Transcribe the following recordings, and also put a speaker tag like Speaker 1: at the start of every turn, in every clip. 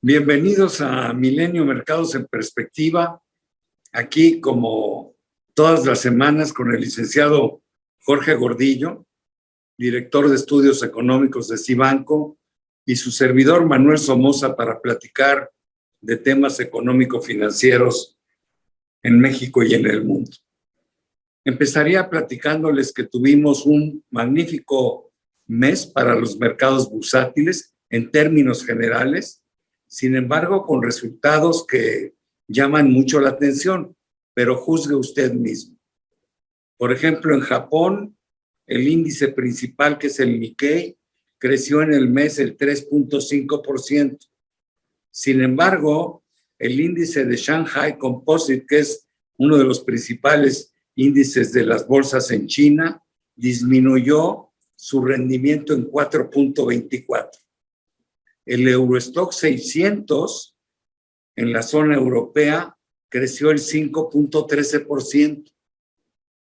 Speaker 1: Bienvenidos a Milenio Mercados en Perspectiva, aquí como todas las semanas con el licenciado Jorge Gordillo, director de Estudios Económicos de Cibanco, y su servidor Manuel Somoza para platicar de temas económico-financieros en México y en el mundo. Empezaría platicándoles que tuvimos un magnífico mes para los mercados bursátiles en términos generales. Sin embargo, con resultados que llaman mucho la atención, pero juzgue usted mismo. Por ejemplo, en Japón, el índice principal, que es el Nikkei, creció en el mes el 3.5%. Sin embargo, el índice de Shanghai Composite, que es uno de los principales índices de las bolsas en China, disminuyó su rendimiento en 4.24%. El Eurostock 600 en la zona europea creció el 5.13%.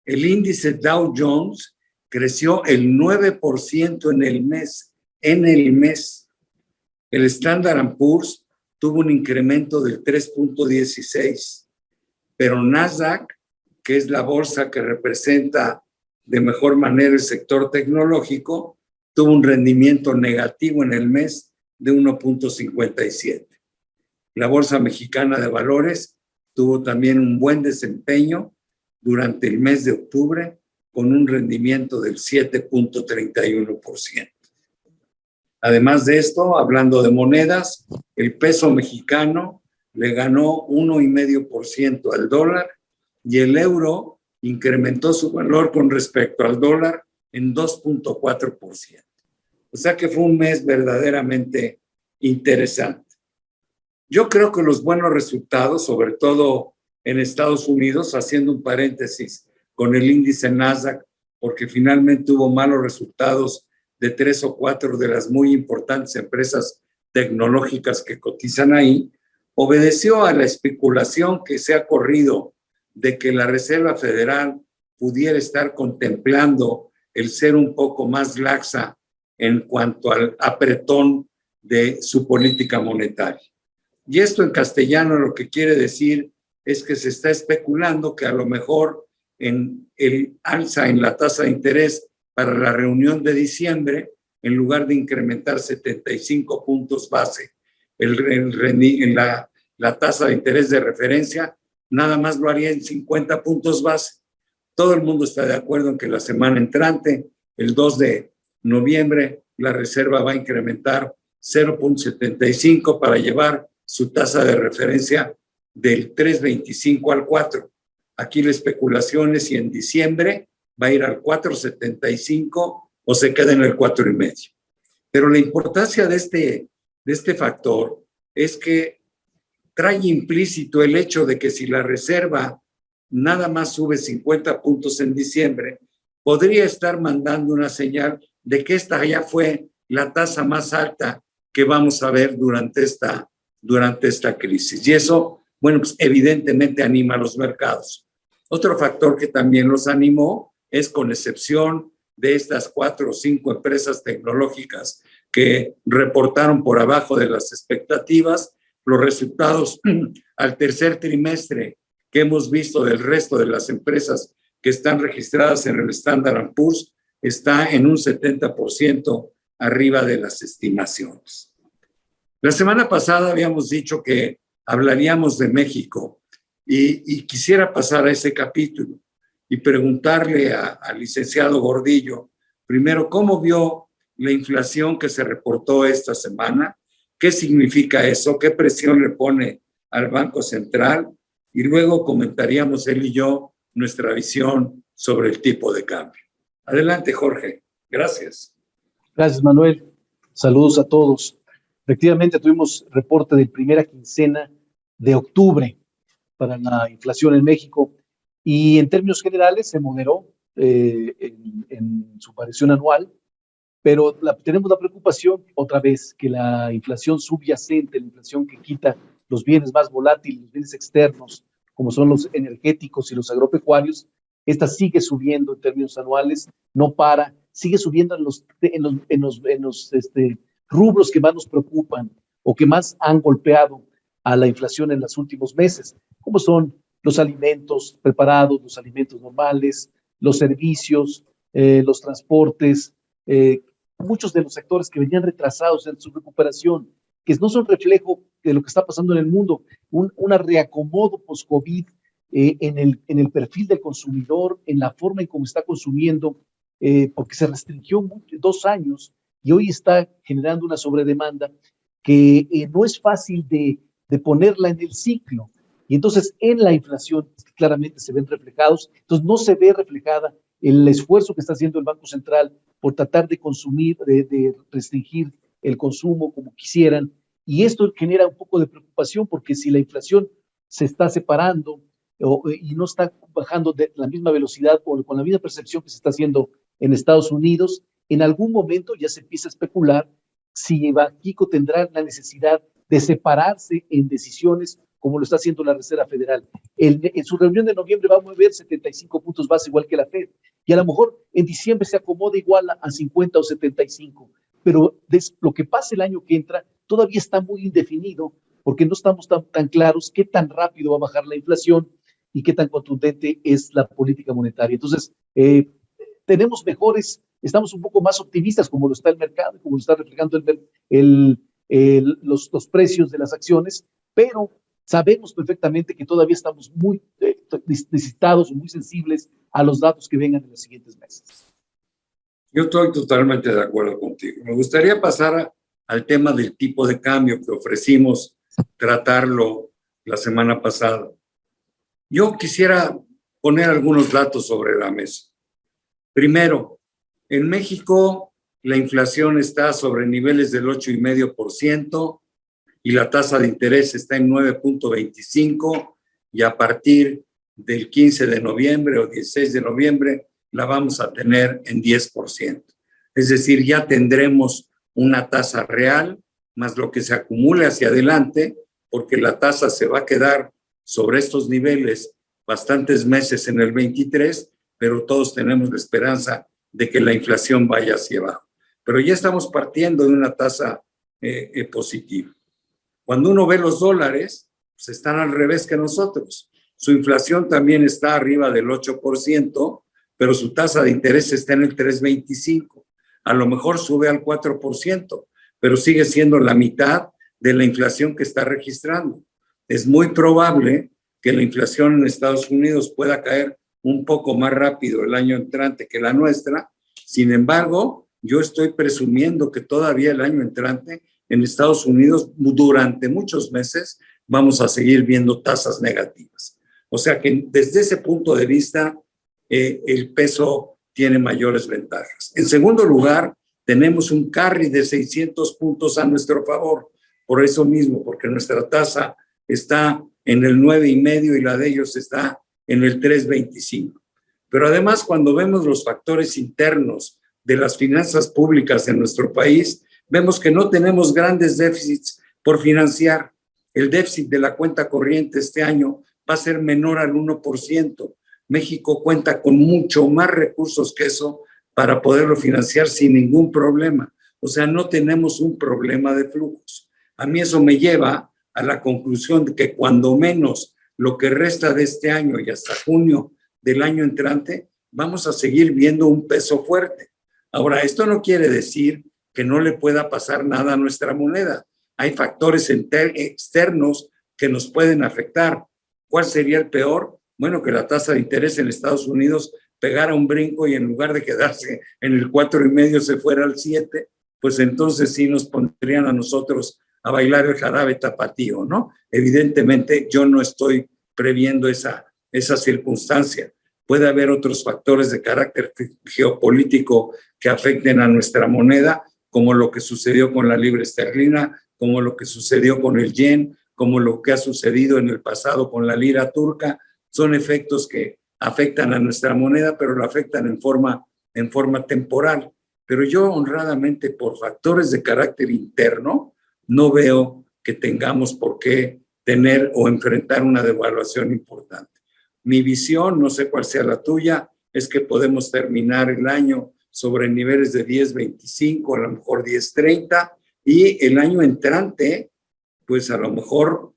Speaker 1: El índice Dow Jones creció el 9% en el mes. El Standard & Poor's tuvo un incremento del 3.16%, pero Nasdaq, que es la bolsa que representa de mejor manera el sector tecnológico, tuvo un rendimiento negativo en el mes de 1.57%. La Bolsa Mexicana de Valores tuvo también un buen desempeño durante el mes de octubre, con un rendimiento del 7.31%. Además de esto, hablando de monedas, el peso mexicano le ganó 1,5% al dólar y el euro incrementó su valor con respecto al dólar en 2.4%. O sea que fue un mes verdaderamente interesante. Yo creo que los buenos resultados, sobre todo en Estados Unidos, haciendo un paréntesis con el índice Nasdaq, porque finalmente hubo malos resultados de 3 o 4 de las muy importantes empresas tecnológicas que cotizan ahí, obedeció a la especulación que se ha corrido de que la Reserva Federal pudiera estar contemplando el ser un poco más laxa en cuanto al apretón de su política monetaria. Y esto en castellano lo que quiere decir es que se está especulando que a lo mejor en el alza en la tasa de interés para la reunión de diciembre, en lugar de incrementar 75 puntos base en la tasa de interés de referencia, nada más lo haría en 50 puntos base. Todo el mundo está de acuerdo en que la semana entrante, el 2 de noviembre, la Reserva va a incrementar 0.75 para llevar su tasa de referencia del 3.25 al 4. Aquí la especulación es si en diciembre va a ir al 4.75 o se queda en el 4.5. Pero la importancia de este factor es que trae implícito el hecho de que si la Reserva nada más sube 50 puntos en diciembre, podría estar mandando una señal de que esta ya fue la tasa más alta que vamos a ver durante esta crisis. Y eso, bueno, pues evidentemente anima a los mercados. Otro factor que también los animó es, con excepción de estas 4 o 5 empresas tecnológicas que reportaron por abajo de las expectativas, los resultados al tercer trimestre que hemos visto del resto de las empresas que están registradas en el Standard & Poor's está en un 70% arriba de las estimaciones. La semana pasada habíamos dicho que hablaríamos de México y quisiera pasar a ese capítulo y preguntarle al licenciado Gordillo, primero, ¿cómo vio la inflación que se reportó esta semana? ¿Qué significa eso? ¿Qué presión le pone al Banco Central? Y luego comentaríamos él y yo nuestra visión sobre el tipo de cambio. Adelante, Jorge. Gracias.
Speaker 2: Gracias, Manuel. Saludos a todos. Efectivamente, tuvimos reporte de primera quincena de octubre para la inflación en México y en términos generales se moderó en su variación anual, pero tenemos la preocupación otra vez que la inflación subyacente, la inflación que quita los bienes más volátiles, los bienes externos, como son los energéticos y los agropecuarios, esta sigue subiendo en términos anuales, no para, sigue subiendo en los rubros que más nos preocupan, o que más han golpeado a la inflación en los últimos meses, como son los alimentos preparados, los alimentos normales, los servicios, los transportes, muchos de los sectores que venían retrasados en su recuperación, que no son reflejo de lo que está pasando en el mundo, un reacomodo post-COVID en el perfil del consumidor, en la forma en cómo está consumiendo, porque se restringió 2 años y hoy está generando una sobredemanda que no es fácil de ponerla en el ciclo. Y entonces en la inflación claramente se ven reflejados, entonces no se ve reflejada el esfuerzo que está haciendo el Banco Central por tratar de consumir, de restringir el consumo como quisieran, y esto genera un poco de preocupación porque si la inflación se está separando y no está bajando de la misma velocidad o con la misma percepción que se está haciendo en Estados Unidos, en algún momento ya se empieza a especular si Banxico tendrá la necesidad de separarse en decisiones como lo está haciendo la Reserva Federal. En su reunión de noviembre va a mover 75 puntos base igual que la Fed, y a lo mejor en diciembre se acomoda igual a 50 o 75, pero lo que pase el año que entra todavía está muy indefinido porque no estamos tan claros qué tan rápido va a bajar la inflación y qué tan contundente es la política monetaria. Entonces, estamos un poco más optimistas como lo está el mercado, como lo está reflejando los precios de las acciones, pero sabemos perfectamente que todavía estamos muy necesitados o muy sensibles a los datos que vengan en los siguientes meses.
Speaker 1: Yo estoy totalmente de acuerdo contigo. Me gustaría pasar al tema del tipo de cambio que ofrecimos tratarlo la semana pasada. Yo quisiera poner algunos datos sobre la mesa. Primero, en México la inflación está sobre niveles del 8,5% y la tasa de interés está en 9,25, y a partir del 15 de noviembre o 16 de noviembre la vamos a tener en 10%. Es decir, ya tendremos una tasa real más lo que se acumule hacia adelante, porque la tasa se va a quedar sobre estos niveles bastantes meses en el 23, pero todos tenemos la esperanza de que la inflación vaya hacia abajo. Pero ya estamos partiendo de una tasa positiva. Cuando uno ve los dólares, pues están al revés que nosotros. Su inflación también está arriba del 8%, pero su tasa de interés está en el 3,25. A lo mejor sube al 4%, pero sigue siendo la mitad de la inflación que está registrando. Es muy probable que la inflación en Estados Unidos pueda caer un poco más rápido el año entrante que la nuestra. Sin embargo, yo estoy presumiendo que todavía el año entrante en Estados Unidos, durante muchos meses, vamos a seguir viendo tasas negativas. O sea que desde ese punto de vista, el peso tiene mayores ventajas. En segundo lugar, tenemos un carry de 600 puntos a nuestro favor. Por eso mismo, porque nuestra tasa está en el 9,5 y la de ellos está en el 3,25. Pero además, cuando vemos los factores internos de las finanzas públicas en nuestro país, vemos que no tenemos grandes déficits por financiar. El déficit de la cuenta corriente este año va a ser menor al 1%. México cuenta con mucho más recursos que eso para poderlo financiar sin ningún problema. O sea, no tenemos un problema de flujos. A mí eso me lleva a la conclusión de que cuando menos lo que resta de este año y hasta junio del año entrante, vamos a seguir viendo un peso fuerte. Ahora, esto no quiere decir que no le pueda pasar nada a nuestra moneda. Hay factores externos que nos pueden afectar. ¿Cuál sería el peor? Bueno, que la tasa de interés en Estados Unidos pegara un brinco y en lugar de quedarse en el 4,5 se fuera al 7, pues entonces sí nos pondrían a nosotros a bailar el jarabe tapatío, ¿no? Evidentemente yo no estoy previendo esa circunstancia. Puede haber otros factores de carácter geopolítico que afecten a nuestra moneda, como lo que sucedió con la libra esterlina, como lo que sucedió con el yen, como lo que ha sucedido en el pasado con la lira turca. Son efectos que afectan a nuestra moneda, pero lo afectan en forma temporal. Pero yo honradamente, por factores de carácter interno, no veo que tengamos por qué tener o enfrentar una devaluación importante. Mi visión, no sé cuál sea la tuya, es que podemos terminar el año sobre niveles de 10.25, a lo mejor 10.30, y el año entrante pues a lo mejor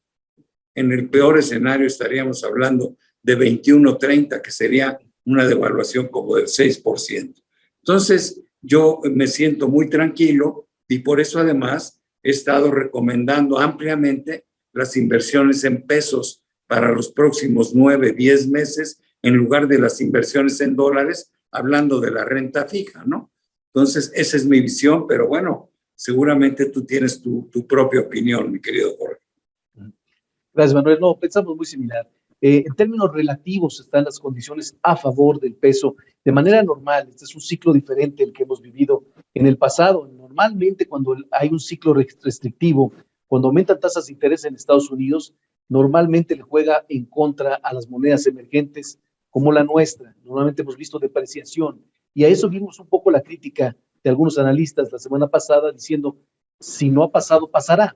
Speaker 1: en el peor escenario estaríamos hablando de 21.30, que sería una devaluación como del 6%. Entonces, yo me siento muy tranquilo y por eso además he estado recomendando ampliamente las inversiones en pesos para los próximos 9, 10 meses, en lugar de las inversiones en dólares, hablando de la renta fija, ¿no? Entonces, esa es mi visión, pero bueno, seguramente tú tienes tu propia opinión, mi querido Jorge.
Speaker 2: Gracias, Manuel. No, pensamos muy similar. En términos relativos están las condiciones a favor del peso de manera normal. Este es un ciclo diferente al que hemos vivido en el pasado. Normalmente cuando hay un ciclo restrictivo, cuando aumentan tasas de interés en Estados Unidos, normalmente le juega en contra a las monedas emergentes como la nuestra. Normalmente hemos visto depreciación y a eso vimos un poco la crítica de algunos analistas la semana pasada diciendo, si no ha pasado, pasará.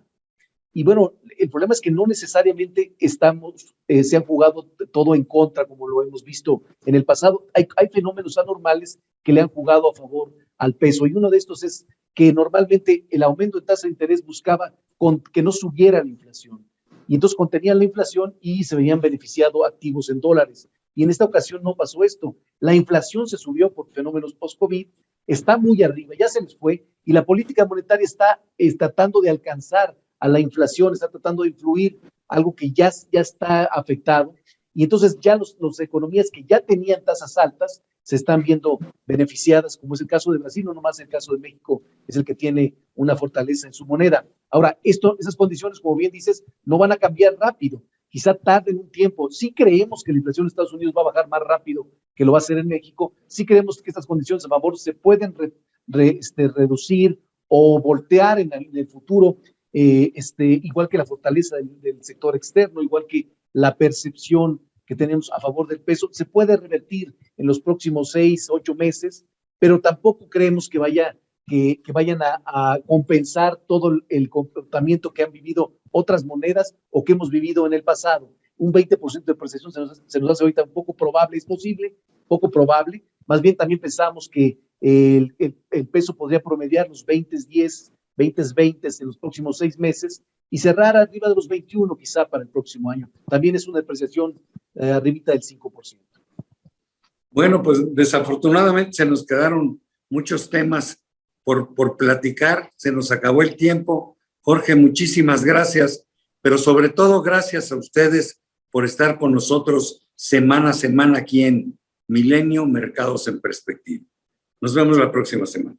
Speaker 2: Y bueno, el problema es que no necesariamente se han jugado todo en contra, como lo hemos visto en el pasado. Hay fenómenos anormales que le han jugado a favor al peso. Y uno de estos es que normalmente el aumento de tasa de interés buscaba que no subiera la inflación. Y entonces contenían la inflación y se veían beneficiados activos en dólares. Y en esta ocasión no pasó esto. La inflación se subió por fenómenos post-COVID, está muy arriba, ya se les fue, y la política monetaria está tratando de alcanzar a la inflación, está tratando de influir algo que ya está afectado, y entonces ya las economías que ya tenían tasas altas se están viendo beneficiadas, como es el caso de Brasil, no nomás el caso de México, es el que tiene una fortaleza en su moneda. Ahora, esas condiciones, como bien dices, no van a cambiar rápido, quizá tarden un tiempo. Sí creemos que la inflación en Estados Unidos va a bajar más rápido que lo va a hacer en México, sí creemos que estas condiciones a favor se pueden reducir o voltear en el futuro, igual que la fortaleza del sector externo, igual que la percepción que tenemos a favor del peso, se puede revertir en los próximos 6, 8 meses, pero tampoco creemos que vayan a compensar todo el comportamiento que han vivido otras monedas o que hemos vivido en el pasado. Un 20% de depreciación se nos hace ahorita un poco probable, es posible, poco probable. Más bien también pensamos que el peso podría promediar los 20-10, 20-20 en los próximos 6 meses y cerrar arriba de los 21 quizá para el próximo año. También es una depreciación arribita del 5%.
Speaker 1: Bueno, pues desafortunadamente se nos quedaron muchos temas por platicar, se nos acabó el tiempo. Jorge, muchísimas gracias, pero sobre todo gracias a ustedes por estar con nosotros semana a semana aquí en Milenio Mercados en Perspectiva. Nos vemos la próxima semana.